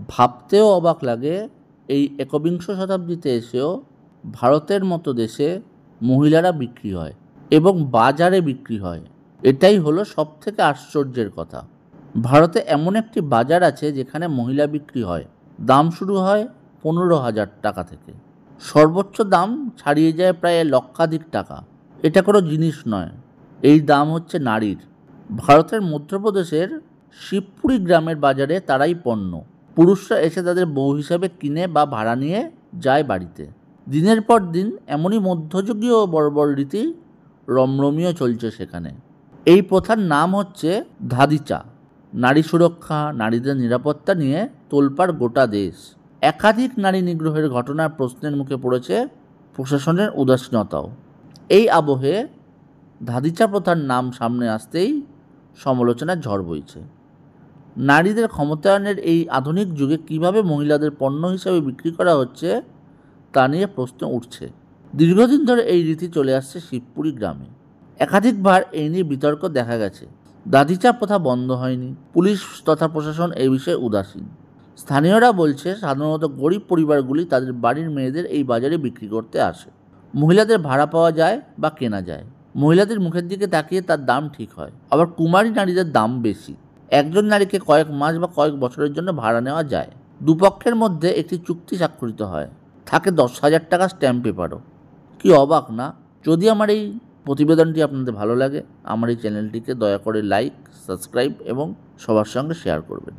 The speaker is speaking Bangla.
ভাবতেও অবাক লাগে এই একবিংশ শতাব্দীতে এসেও ভারতের মতো দেশে মহিলারা বিক্রি হয় এবং বাজারে বিক্রি হয়। এটাই হলো সবথেকে আশ্চর্যের কথা। ভারতে এমন একটি বাজার আছে যেখানে মহিলা বিক্রি হয়। দাম শুরু হয় 15,000 টাকা থেকে, সর্বোচ্চ দাম ছাড়িয়ে যায় প্রায় লক্ষাধিক টাকা। এটা কোনো জিনিস নয়, এই দাম হচ্ছে নারীর। ভারতের মধ্যপ্রদেশের শিবপুরি গ্রামের বাজারে তারাই পণ্য। পুরুষরা এসে তাদের বউ হিসাবে কিনে বা ভাড়া নিয়ে যায় বাড়িতে। দিনের পর দিন এমনই মধ্যযুগীয় বর্বর রীতি রমরমিয়ে চলছে সেখানে। এই প্রথার নাম হচ্ছে ধাদিচা। নারী সুরক্ষা, নারীদের নিরাপত্তা নিয়ে তোলপাড় গোটা দেশ। একাধিক নারী নিগ্রহের ঘটনার প্রশ্নের মুখে পড়েছে প্রশাসনের উদাসীনতাও। এই আবহে ধাদিচা প্রথার নাম সামনে আসতেই সমালোচনার ঝড় বইছে। নারীদের ক্ষমতায়নের এই আধুনিক যুগে কিভাবে মহিলাদের পণ্য হিসাবে বিক্রি করা হচ্ছে তা নিয়ে প্রশ্ন উঠছে। দীর্ঘদিন ধরে এই রীতি চলে আসছে শিবপুরি গ্রামে। একাধিকবার এই নিয়ে বিতর্ক দেখা গেছে। দাদিচা প্রথা বন্ধ হয়নি, পুলিশ তথা প্রশাসন এই বিষয়ে উদাসীন। স্থানীয়রা বলছে সাধারণত গরিব পরিবারগুলি তাদের বাড়ির মেয়েদের এই বাজারে বিক্রি করতে আসে। মহিলাদের ভাড়া পাওয়া যায় বা কেনা যায়। মহিলাদের মুখের দিকে তাকিয়ে তার দাম ঠিক হয়। আবার কুমারী নারীদের দাম বেশি। একজন নারীকে কয়েক মাস বা কয়েক বছরের জন্য ভাড়া নেওয়া যায়। দুপক্ষের মধ্যে একটি চুক্তি স্বাক্ষরিত হয়, থাকে 10,000 টাকা স্ট্যাম্প পেপারও। কি অবাক না? যদি আমার এই প্রতিবেদনটি আপনাদের ভালো লাগে, আমার এই চ্যানেলটিকে দয়া করে লাইক, সাবস্ক্রাইব এবং সবার সঙ্গে শেয়ার করবেন।